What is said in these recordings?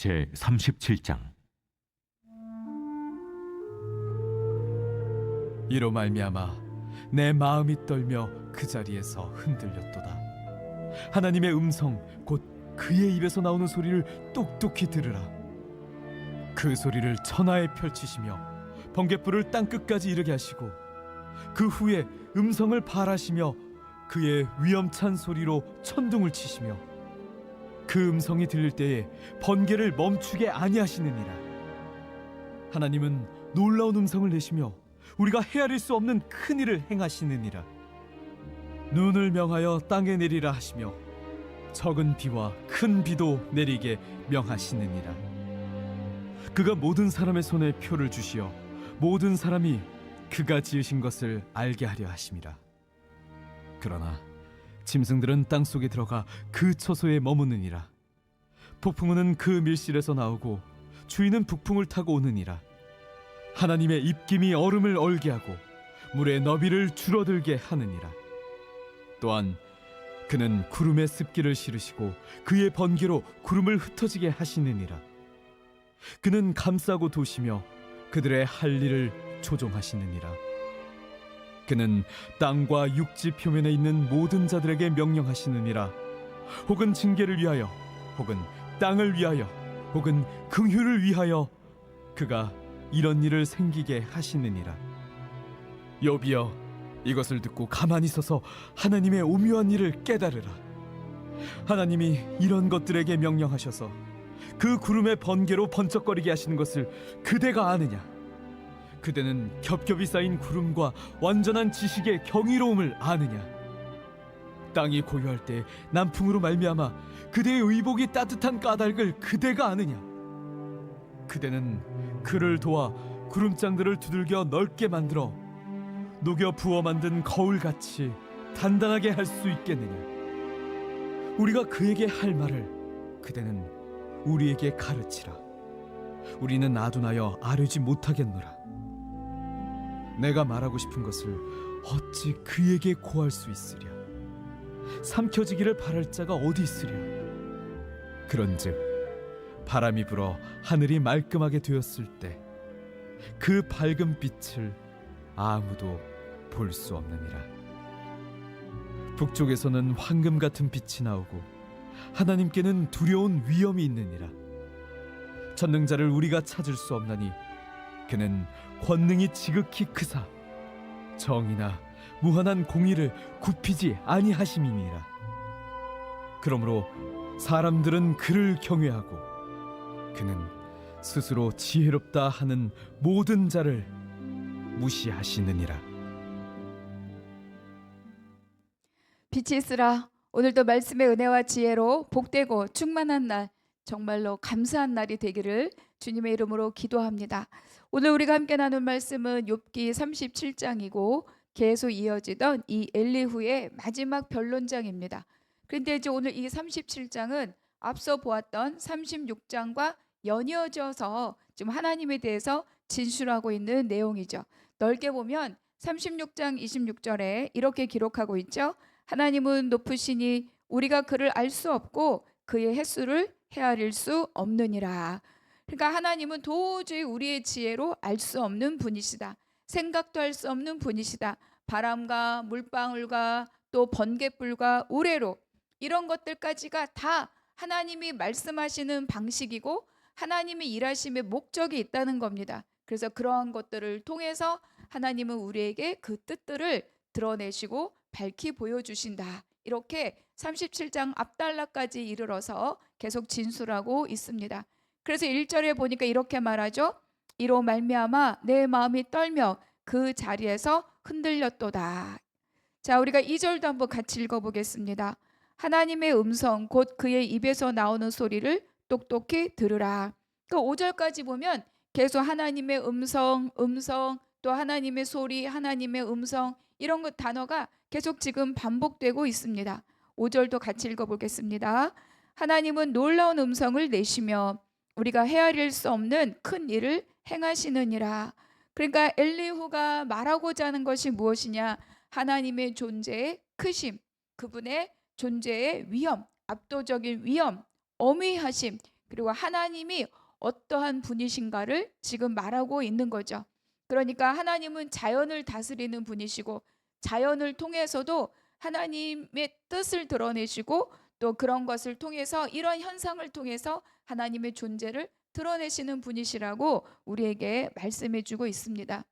제 37장. 이로 말미암아 내 마음이 떨며 그 자리에서 흔들렸도다. 하나님의 음성 곧 그의 입에서 나오는 소리를 똑똑히 들으라. 그 소리를 천하에 펼치시며 번갯불을 땅 끝까지 이르게 하시고 그 후에 음성을 발하시며 그의 위엄찬 소리로 천둥을 치시며 그 음성이 들릴 때에 번개를 멈추게 아니하시느니라. 하나님은 놀라운 음성을 내시며 우리가 헤아릴 수 없는 큰 일을 행하시느니라. 눈을 명하여 땅에 내리라 하시며 적은 비와 큰 비도 내리게 명하시느니라. 그가 모든 사람의 손에 표를 주시어 모든 사람이 그가 지으신 것을 알게 하려 하심이라. 그러나 짐승들은 땅속에 들어가 그 처소에 머무느니라. 폭풍우는 그 밀실에서 나오고 주인은 북풍을 타고 오느니라. 하나님의 입김이 얼음을 얼게 하고 물의 너비를 줄어들게 하느니라. 또한 그는 구름의 습기를 실으시고 그의 번개로 구름을 흩어지게 하시느니라. 그는 감싸고 도시며 그들의 할 일을 조종하시느니라. 그는 땅과 육지 표면에 있는 모든 자들에게 명령하시느니라. 혹은 징계를 위하여, 혹은 땅을 위하여, 혹은 긍휼을 위하여 그가 이런 일을 생기게 하시느니라. 욥이여, 이것을 듣고 가만히 서서 하나님의 오묘한 일을 깨달으라. 하나님이 이런 것들에게 명령하셔서 그 구름의 번개로 번쩍거리게 하시는 것을 그대가 아느냐? 그대는 겹겹이 쌓인 구름과 완전한 지식의 경이로움을 아느냐? 땅이 고요할 때 남풍으로 말미암아 그대의 의복이 따뜻한 까닭을 그대가 아느냐? 그대는 그를 도와 구름장들을 두들겨 넓게 만들어 녹여 부어 만든 거울같이 단단하게 할 수 있겠느냐? 우리가 그에게 할 말을 그대는 우리에게 가르치라. 우리는 아둔하여 아뢰지 못하겠노라. 내가 말하고 싶은 것을 어찌 그에게 고할 수 있으랴? 삼켜지기를 바랄 자가 어디 있으랴? 그런즉 바람이 불어 하늘이 말끔하게 되었을 때 그 밝은 빛을 아무도 볼 수 없느니라. 북쪽에서는 황금 같은 빛이 나오고 하나님께는 두려운 위엄이 있느니라. 전능자를 우리가 찾을 수 없나니 그는 권능이 지극히 크사 정의나 무한한 공의를 굽히지 아니하심이니라. 그러므로 사람들은 그를 경외하고 그는 스스로 지혜롭다 하는 모든 자를 무시하시느니라. 빛이 있으라. 오늘도 말씀의 은혜와 지혜로 복되고 충만한 날, 정말로 감사한 날이 되기를 주님의 이름으로 기도합니다. 오늘 우리가 함께 나눌 말씀은 욥기 37장이고 계속 이어지던 이 엘리후의 마지막 변론장입니다. 그런데 이제 오늘 이 37장은 앞서 보았던 36장과 연이어져서 지금 하나님에 대해서 진술하고 있는 내용이죠. 넓게 보면 36장 26절에 이렇게 기록하고 있죠. 하나님은 높으시니 우리가 그를 알 수 없고 그의 횟수를 헤아릴 수 없느니라. 그러니까 하나님은 도저히 우리의 지혜로 알 수 없는 분이시다. 생각도 할 수 없는 분이시다. 바람과 물방울과 또 번갯불과 우레로 이런 것들까지가 다 하나님이 말씀하시는 방식이고 하나님이 일하심의 목적이 있다는 겁니다. 그래서 그러한 것들을 통해서 하나님은 우리에게 그 뜻들을 드러내시고 밝히 보여주신다. 이렇게 37장 앞단락까지 이르러서 계속 진술하고 있습니다. 그래서 1절에 보니까 이렇게 말하죠. 이로 말미암아 내 마음이 떨며 그 자리에서 흔들렸도다. 자, 우리가 2절도 한번 같이 읽어보겠습니다. 하나님의 음성 곧 그의 입에서 나오는 소리를 똑똑히 들으라. 그 5절까지 보면 계속 하나님의 음성, 또 하나님의 소리, 하나님의 음성 이런 것 단어가 계속 지금 반복되고 있습니다. 5절도 같이 읽어보겠습니다. 하나님은 놀라운 음성을 내시며 우리가 헤아릴 수 없는 큰 일을 행하시느니라. 그러니까 엘리후가 말하고자 하는 것이 무엇이냐? 하나님의 존재의 크심, 그분의 존재의 위엄, 압도적인 위엄, 어미하심, 그리고 하나님이 어떠한 분이신가를 지금 말하고 있는 거죠. 그러니까 하나님은 자연을 다스리는 분이시고 자연을 통해서도 하나님의 뜻을 드러내시고 또 그런 것을 통해서 이런 현상을 통해서 하나님의 존재를 드러내시는 분이시라고 우리에게 말씀해 주고 있습니다.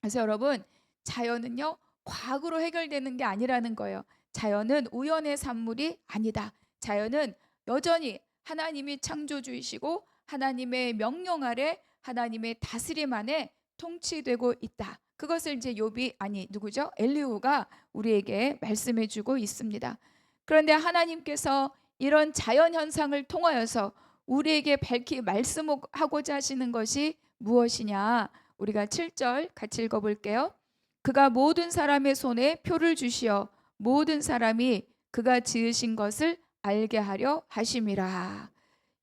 그래서 여러분, 자연은요, 과학으로 해결되는 게 아니라는 거예요. 자연은 우연의 산물이 아니다. 자연은 여전히 하나님이 창조주이시고 하나님의 명령 아래 하나님의 다스림 안에 통치되고 있다. 그것을 이제 욥이 아니 누구죠? 엘리후가 우리에게 말씀해 주고 있습니다. 그런데 하나님께서 이런 자연 현상을 통하여서 우리에게 밝히 말씀하고자 하시는 것이 무엇이냐? 우리가 7절 같이 읽어볼게요. 그가 모든 사람의 손에 표를 주시어 모든 사람이 그가 지으신 것을 알게 하려 하심이라.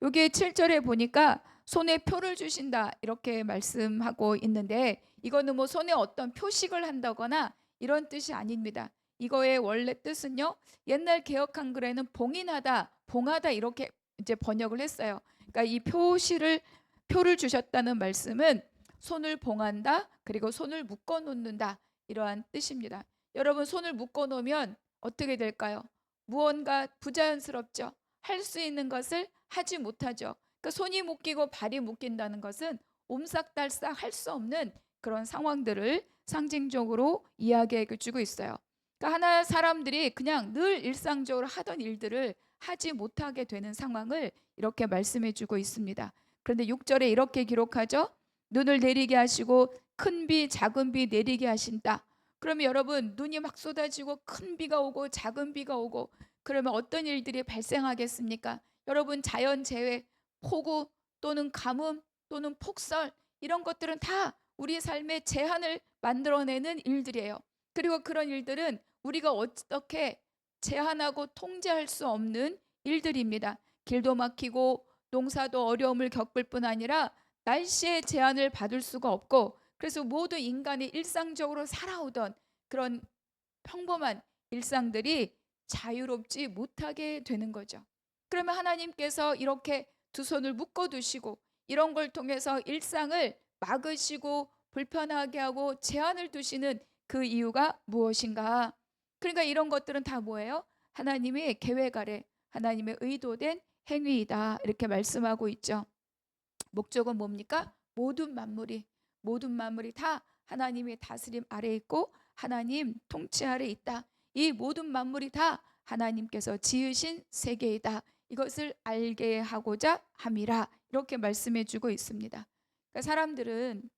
여기 7절에 보니까 손에 표를 주신다 이렇게 말씀하고 있는데 이거는 뭐 손에 어떤 표식을 한다거나 이런 뜻이 아닙니다. 이거의 원래 뜻은요, 옛날 개역 한글에는 봉인하다, 봉하다 이렇게 이제 번역을 했어요. 그러니까 이 표를 주셨다는 말씀은 손을 봉한다, 그리고 손을 묶어 놓는다 이러한 뜻입니다. 여러분, 손을 묶어 놓으면 어떻게 될까요? 무언가 부자연스럽죠. 할 수 있는 것을 하지 못하죠. 그러니까 손이 묶이고 발이 묶인다는 것은 옴싹달싹 할 수 없는 그런 상황들을 상징적으로 이야기해 주고 있어요. 그러니까 하나 사람들이 그냥 늘 일상적으로 하던 일들을 하지 못하게 되는 상황을 이렇게 말씀해 주고 있습니다. 그런데 6절에 이렇게 기록하죠. 눈을 내리게 하시고 큰 비 작은 비 내리게 하신다. 그러면 여러분, 눈이 막 쏟아지고 큰 비가 오고 작은 비가 오고 그러면 어떤 일들이 발생하겠습니까? 여러분, 자연재해, 폭우 또는 가뭄 또는 폭설 이런 것들은 다 우리 삶의 제한을 만들어내는 일들이에요. 그리고 그런 일들은 우리가 어떻게 제한하고 통제할 수 없는 일들입니다. 길도 막히고 농사도 어려움을 겪을 뿐 아니라 날씨의 제한을 받을 수가 없고, 그래서 모두 인간이 일상적으로 살아오던 그런 평범한 일상들이 자유롭지 못하게 되는 거죠. 그러면 하나님께서 이렇게 두 손을 묶어 두시고 이런 걸 통해서 일상을 막으시고 불편하게 하고 제한을 두시는 그 이유가 무엇인가? 그러니까 이런 것들은 다 뭐예요? 하나님의 계획 아래 하나님의 의도된 행위이다 이렇게 말씀하고 있죠. 목적은 뭡니까? 모든 만물이 다 하나님의 다스림 아래 있고 하나님 통치 아래 있다. 이 모든 만물이 다 하나님께서 지으신 세계이다. 이것을 알게 하고자 함이라 이렇게 말씀해 주고 있습니다. 그러니까 사람들은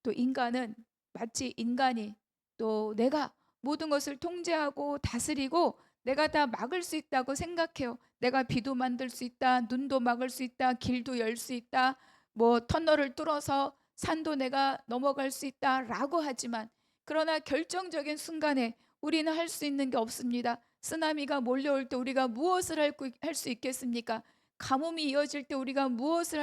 또 인간은 마치 인간이 또 내가 모든 것을 통제하고 다스리고 내가 다 막을 수 있다고 생각해요. 내가 비도 만들 수 있다, 눈도 막을 수 있다, 길도 열 수 있다, 뭐 터널을 뚫어서 산도 내가 넘어갈 수 있다라고 하지만 그러나 결정적인 순간에 우리는 할 수 있는 게 없습니다. 쓰나미가 몰려올 때 우리가 무엇을 할 수 있겠습니까? 가뭄이 이어질 때 우리가 무엇을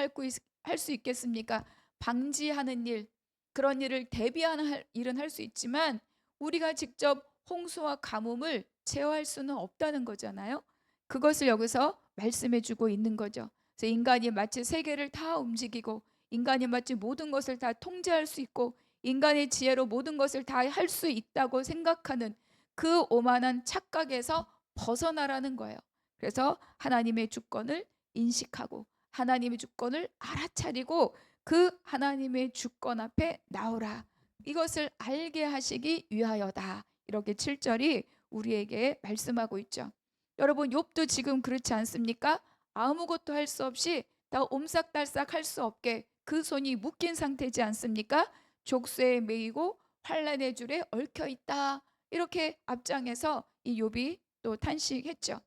할 수 있겠습니까? 방지하는 일, 그런 일을 대비하는 일은 할 수 있지만 우리가 직접 홍수와 가뭄을 제어할 수는 없다는 거잖아요. 그것을 여기서 말씀해 주고 있는 거죠. 그래서 인간이 마치 세계를 다 움직이고 인간이 마치 모든 것을 다 통제할 수 있고 인간의 지혜로 모든 것을 다 할 수 있다고 생각하는 그 오만한 착각에서 벗어나라는 거예요. 그래서 하나님의 주권을 인식하고 하나님의 주권을 알아차리고 그 하나님의 주권 앞에 나오라. 이것을 알게 하시기 위하여다. 이렇게 7절이 우리에게 말씀하고 있죠. 여러분, 욥도 지금 그렇지 않습니까? 아무것도 할 수 없이 다 옴싹달싹 할 수 없게 그 손이 묶인 상태지 않습니까? 족쇄에 매이고 환란의 줄에 얽혀 있다. 이렇게 앞장에서 이 욥이 또 탄식했죠.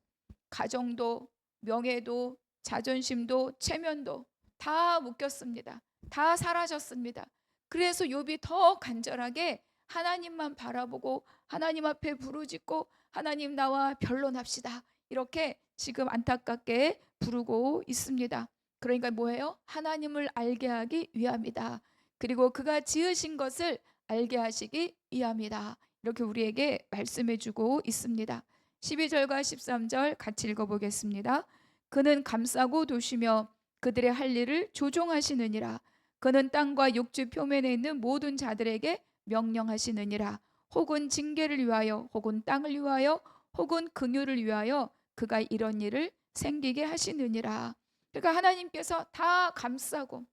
가정도 명예도 자존심도 체면도 다 묶였습니다. 다 사라졌습니다. 그래서 욥이 더 간절하게 하나님만 바라보고 하나님 앞에 부르짖고 하나님 나와 변론합시다. 이렇게 지금 안타깝게 부르고 있습니다. 그러니까 뭐예요? 하나님을 알게 하기 위함이다. 그리고 그가 지으신 것을 알게 하시기 위함이다. 이렇게 우리에게 말씀해 주고 있습니다. 12절과 13절 같이 읽어보겠습니다. 그는 감싸고 도시며 그들의 할 일을 조종하시느니라. 그는 땅과 육지 표면에 있는 모든 자들에게 명령하시느니라. 혹은 징계를 위하여, 혹은 땅을 위하여, 혹은 긍휼을 위하여 그가 이런 일을 생기게 하시느니라. 그러니까 하나님께서 다 감싸고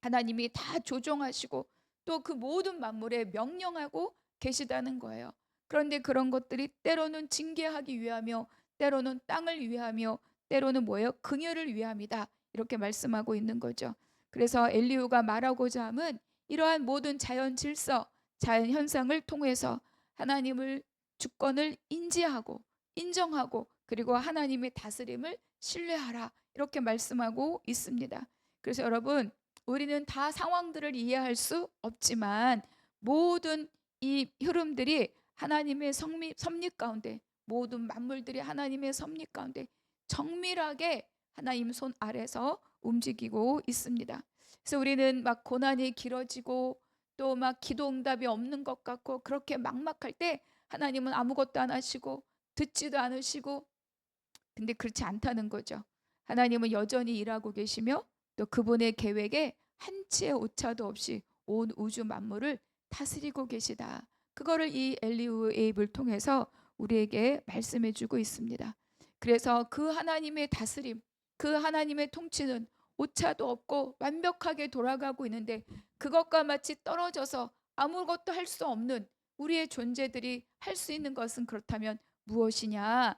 하나님이 다 조종하시고 또 그 모든 만물에 명령하고 계시다는 거예요. 그런데 그런 것들이 때로는 징계하기 위하며, 때로는 땅을 위하며, 때로는 뭐예요? 긍휼을 위함이다. 이렇게 말씀하고 있는 거죠. 그래서 엘리후가 말하고자 함은 이러한 모든 자연 질서, 자연 현상을 통해서 하나님을 주권을 인지하고 인정하고 그리고 하나님의 다스림을 신뢰하라. 이렇게 말씀하고 있습니다. 그래서 여러분, 우리는 다 상황들을 이해할 수 없지만 모든 이 흐름들이 하나님의 섭리 가운데, 모든 만물들이 하나님의 섭리 가운데 정밀하게 하나님 손 아래서 움직이고 있습니다. 그래서 우리는 막 고난이 길어지고 또 막 기도 응답이 없는 것 같고 그렇게 막막할 때 하나님은 아무것도 안 하시고 듣지도 않으시고, 근데 그렇지 않다는 거죠. 하나님은 여전히 일하고 계시며 또 그분의 계획에 한치의 오차도 없이 온 우주 만물을 다스리고 계시다. 그거를 이 엘리후의 입을 통해서 우리에게 말씀해 주고 있습니다. 그래서 그 하나님의 다스림, 그 하나님의 통치는 오차도 없고 완벽하게 돌아가고 있는데 그것과 마치 떨어져서 아무것도 할 수 없는 우리의 존재들이 할 수 있는 것은 그렇다면 무엇이냐?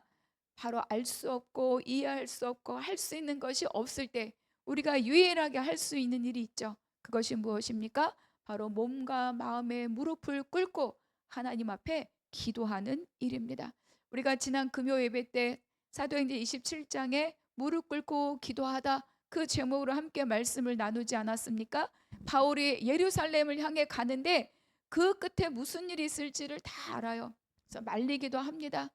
바로 알 수 없고 이해할 수 없고 할 수 있는 것이 없을 때 우리가 유일하게 할 수 있는 일이 있죠. 그것이 무엇입니까? 바로 몸과 마음의 무릎을 꿇고 하나님 앞에 기도하는 일입니다. 우리가 지난 금요 예배 때 사도행전 27장에 무릎 꿇고 기도하다 그 제목으로 함께 말씀을 나누지 않았습니까? 바울이 예루살렘을 향해 가는데 그 끝에 무슨 일이 있을지를 다 알아요. 그래서 말리기도 합니다.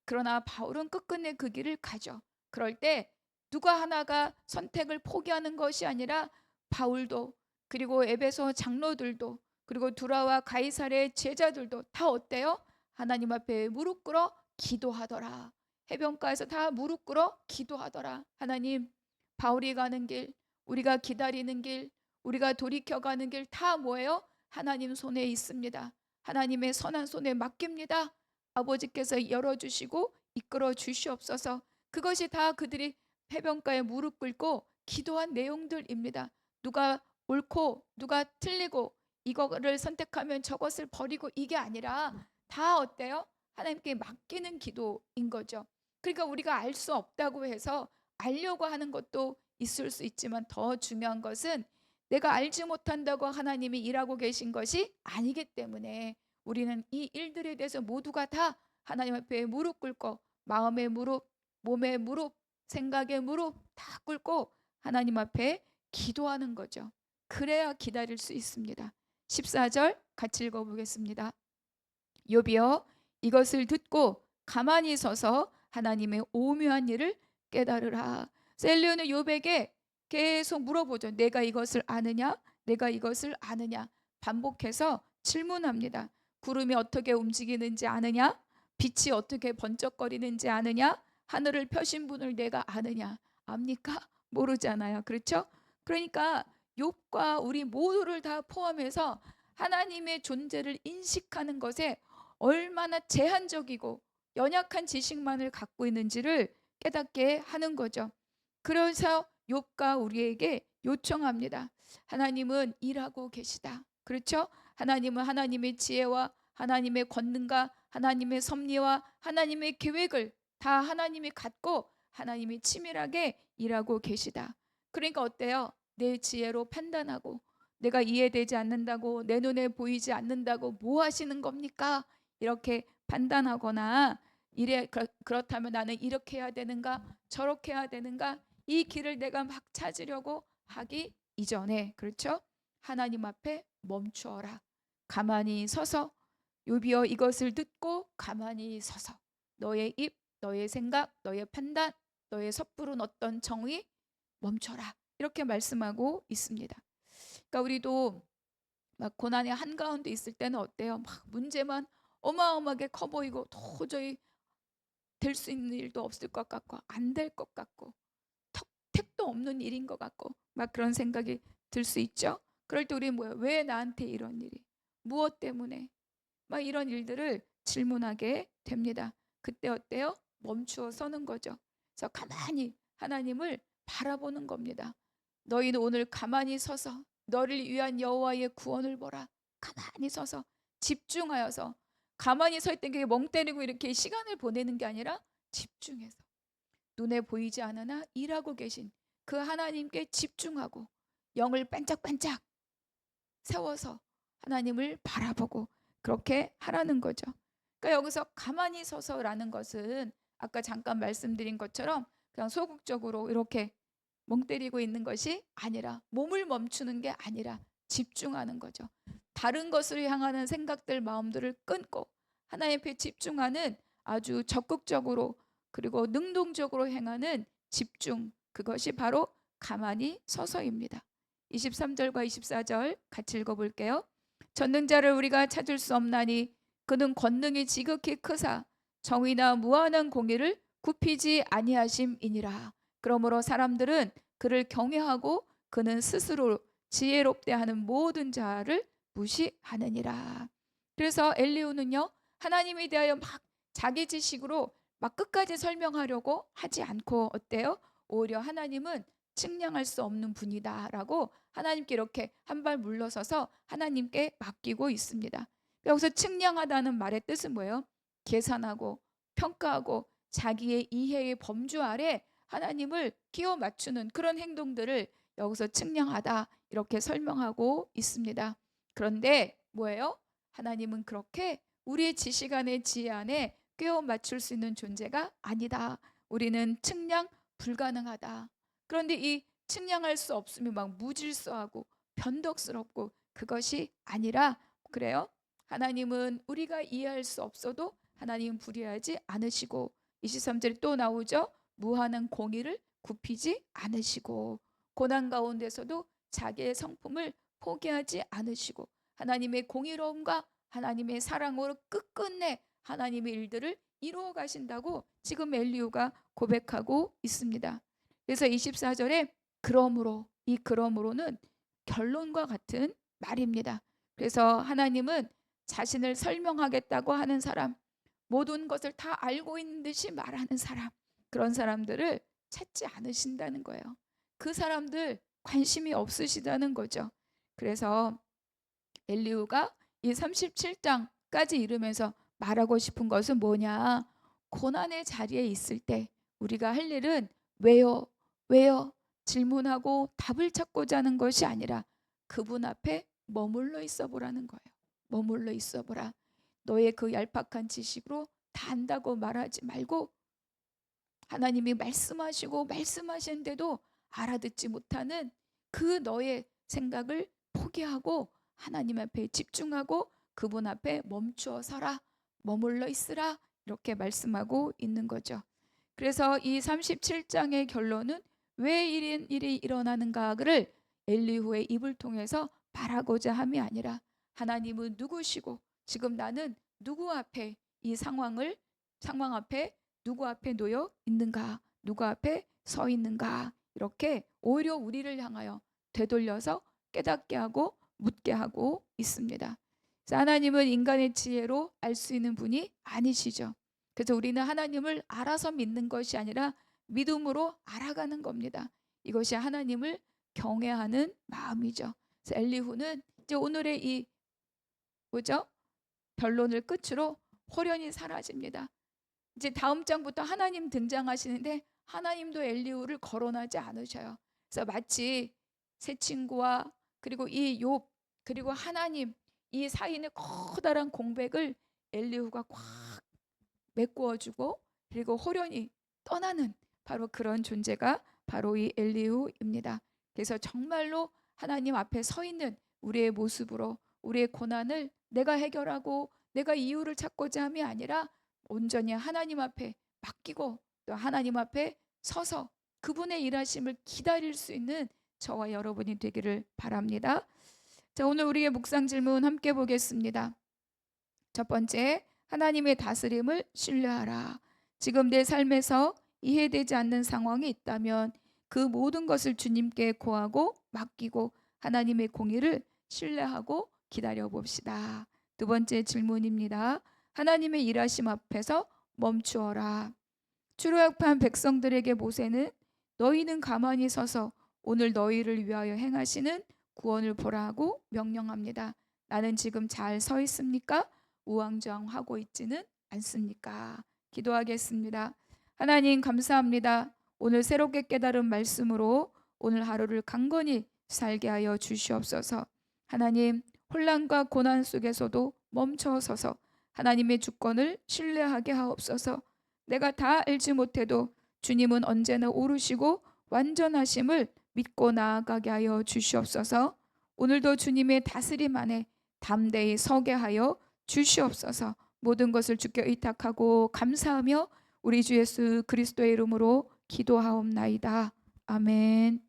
그러나 바울은 끝끝내 그 길을 가죠. 그럴 때 누가 하나가 선택을 포기하는 것이 아니라 바울도, 그리고 에베소 장로들도, 그리고 두라와 가이사랴의 제자들도 다 어때요? 하나님 앞에 무릎 꿇어 기도하더라. 해변가에서 다 무릎 꿇어 기도하더라. 하나님, 바울이 가는 길, 우리가 기다리는 길, 우리가 돌이켜 가는 길 다 뭐예요? 하나님 손에 있습니다. 하나님의 선한 손에 맡깁니다. 아버지께서 열어주시고 이끌어 주시옵소서. 그것이 다 그들이 해변가에 무릎 꿇고 기도한 내용들입니다. 누가 옳고 누가 틀리고 이거를 선택하면 저것을 버리고 이게 아니라 다 어때요? 하나님께 맡기는 기도인 거죠. 그러니까 우리가 알 수 없다고 해서 알려고 하는 것도 있을 수 있지만 더 중요한 것은 내가 알지 못한다고 하나님이 일하고 계신 것이 아니기 때문에 우리는 이 일들에 대해서 모두가 다 하나님 앞에 무릎 꿇고 마음의 무릎, 몸의 무릎, 생각의 무릎 다 꿇고 하나님 앞에 기도하는 거죠. 그래야 기다릴 수 있습니다. 14절 같이 읽어보겠습니다. 욥이여 이것을 듣고 가만히 서서 하나님의 오묘한 일을 깨달으라. 엘리야는 욥에게 계속 물어보죠. 내가 이것을 아느냐? 내가 이것을 아느냐? 반복해서 질문합니다. 구름이 어떻게 움직이는지 아느냐? 빛이 어떻게 번쩍거리는지 아느냐? 하늘을 펴신 분을 내가 아느냐? 압니까? 모르잖아요. 그렇죠? 그러니까 욥과 우리 모두를 다 포함해서 하나님의 존재를 인식하는 것에 얼마나 제한적이고 연약한 지식만을 갖고 있는지를 깨닫게 하는 거죠. 그래서 욥과 우리에게 요청합니다. 하나님은 일하고 계시다. 그렇죠? 하나님은 하나님의 지혜와 하나님의 권능과 하나님의 섭리와 하나님의 계획을 다 하나님이 갖고 하나님이 치밀하게 일하고 계시다. 그러니까 어때요? 내 지혜로 판단하고 내가 이해되지 않는다고, 내 눈에 보이지 않는다고 뭐 하시는 겁니까? 이렇게 판단하거나 그렇다면 나는 이렇게 해야 되는가 저렇게 해야 되는가 이 길을 내가 막 찾으려고 하기 이전에, 그렇죠? 하나님 앞에 멈추어라. 가만히 서서 욥이여 이것을 듣고 가만히 서서 너의 입, 너의 생각, 너의 판단, 너의 섣부른 어떤 정의 멈춰라. 이렇게 말씀하고 있습니다. 그러니까 우리도 막 고난의 한가운데 있을 때는 어때요? 막 문제만 어마어마하게 커 보이고 도저히 될 수 있는 일도 없을 것 같고 안 될 것 같고 택도 없는 일인 것 같고 막 그런 생각이 들 수 있죠. 그럴 때 우리 뭐야? 왜 나한테 이런 일이? 무엇 때문에? 막 이런 일들을 질문하게 됩니다. 그때 어때요? 멈추어 서는 거죠. 그래서 가만히 하나님을 바라보는 겁니다. 너희는 오늘 가만히 서서 너를 위한 여호와의 구원을 보라. 가만히 서서 집중하여서, 가만히 서 있던 게 멍 때리고 이렇게 시간을 보내는 게 아니라 집중해서 눈에 보이지 않으나 일하고 계신 그 하나님께 집중하고 영을 반짝반짝 세워서 하나님을 바라보고 그렇게 하라는 거죠. 그러니까 여기서 가만히 서서라는 것은 아까 잠깐 말씀드린 것처럼 그냥 소극적으로 이렇게 멍 때리고 있는 것이 아니라, 몸을 멈추는 게 아니라 집중하는 거죠. 다른 것을 향하는 생각들, 마음들을 끊고 하나님 앞에 집중하는, 아주 적극적으로 그리고 능동적으로 행하는 집중, 그것이 바로 가만히 서서입니다. 23절과 24절 같이 읽어볼게요. 전능자를 우리가 찾을 수 없나니 그는 권능이 지극히 크사 정의나 무한한 공의를 굽히지 아니하심이니라. 그러므로 사람들은 그를 경외하고 그는 스스로 지혜롭게 하는 모든 자를 무시하느니라. 그래서 엘리후는요, 하나님에 대하여 막 자기 지식으로 막 끝까지 설명하려고 하지 않고 어때요? 오히려 하나님은 측량할 수 없는 분이다라고 하나님께 이렇게 한 발 물러서서 하나님께 맡기고 있습니다. 여기서 측량하다는 말의 뜻은 뭐예요? 계산하고 평가하고 자기의 이해의 범주 아래 하나님을 끼워 맞추는 그런 행동들을 여기서 측량하다 이렇게 설명하고 있습니다. 그런데 뭐예요? 하나님은 그렇게 우리의 지식 안에 지혜 안에 끼워 맞출 수 있는 존재가 아니다. 우리는 측량 불가능하다. 그런데 이 측량할 수 없으면 막 무질서하고 변덕스럽고 그것이 아니라, 그래요? 하나님은 우리가 이해할 수 없어도 하나님은 불의하지 않으시고, 23절에 또 나오죠. 무한한 공의를 굽히지 않으시고, 고난 가운데서도 자기의 성품을 포기하지 않으시고 하나님의 공의로움과 하나님의 사랑으로 끝끝내 하나님의 일들을 이루어 가신다고 지금 엘리후가 고백하고 있습니다. 그래서 24절에 그러므로, 이 그러므로는 결론과 같은 말입니다. 그래서 하나님은 자신을 설명하겠다고 하는 사람, 모든 것을 다 알고 있는 듯이 말하는 사람, 그런 사람들을 찾지 않으신다는 거예요. 그 사람들 관심이 없으시다는 거죠. 그래서 엘리후가 이 37장까지 이르면서 말하고 싶은 것은 뭐냐? 고난의 자리에 있을 때 우리가 할 일은 왜요? 왜요? 질문하고 답을 찾고자 하는 것이 아니라 그분 앞에 머물러 있어 보라는 거예요. 머물러 있어 보라. 너의 그 얄팍한 지식으로 다 안다고 말하지 말고, 하나님이 말씀하시고 말씀하시는데도 알아듣지 못하는 그 너의 생각을 포기하고 하나님 앞에 집중하고 그분 앞에 멈추어 서라, 머물러 있으라, 이렇게 말씀하고 있는 거죠. 그래서 이 37장의 결론은 왜 이런 일이 일어나는가를 엘리후의 입을 통해서 말하고자 함이 아니라, 하나님은 누구시고 지금 나는 누구 앞에 이 상황 앞에 누구 앞에 놓여 있는가, 누구 앞에 서 있는가, 이렇게 오히려 우리를 향하여 되돌려서 깨닫게 하고 묻게 하고 있습니다. 그래서 하나님은 인간의 지혜로 알 수 있는 분이 아니시죠. 그래서 우리는 하나님을 알아서 믿는 것이 아니라 믿음으로 알아가는 겁니다. 이것이 하나님을 경외하는 마음이죠. 그래서 엘리후는 이제 오늘의 이 뭐죠? 변론을 끝으로 호련히 사라집니다. 이제 다음 장부터 하나님 등장하시는데 하나님도 엘리후를 거론하지 않으셔요. 그래서 마치 새 친구와 그리고 이 욥 그리고 하나님, 이 사이의 커다란 공백을 엘리후가 꽉 메꾸어주고 그리고 호련히 떠나는 바로 그런 존재가 바로 이 엘리후입니다. 그래서 정말로 하나님 앞에 서 있는 우리의 모습으로 우리의 고난을 내가 해결하고 내가 이유를 찾고자 함이 아니라 온전히 하나님 앞에 맡기고 또 하나님 앞에 서서 그분의 일하심을 기다릴 수 있는 저와 여러분이 되기를 바랍니다. 자, 오늘 우리의 묵상 질문 함께 보겠습니다. 첫 번째, 하나님의 다스림을 신뢰하라. 지금 내 삶에서 이해되지 않는 상황이 있다면 그 모든 것을 주님께 고하고 맡기고 하나님의 공의를 신뢰하고 기다려 봅시다. 두 번째 질문입니다. 하나님의 일하심 앞에서 멈추어라. 출애굽한 백성들에게 모세는 너희는 가만히 서서 오늘 너희를 위하여 행하시는 구원을 보라고 명령합니다. 나는 지금 잘 서 있습니까? 우왕좌왕하고 있지는 않습니까? 기도하겠습니다. 하나님 감사합니다. 오늘 새롭게 깨달은 말씀으로 오늘 하루를 강건히 살게 하여 주시옵소서. 하나님, 혼란과 고난 속에서도 멈춰서서 하나님의 주권을 신뢰하게 하옵소서. 내가 다 알지 못해도 주님은 언제나 오르시고 완전하심을 믿고 나아가게 하여 주시옵소서. 오늘도 주님의 다스림 안에 담대히 서게 하여 주시옵소서. 모든 것을 주께 의탁하고 감사하며 우리 주 예수 그리스도의 이름으로 기도하옵나이다. 아멘.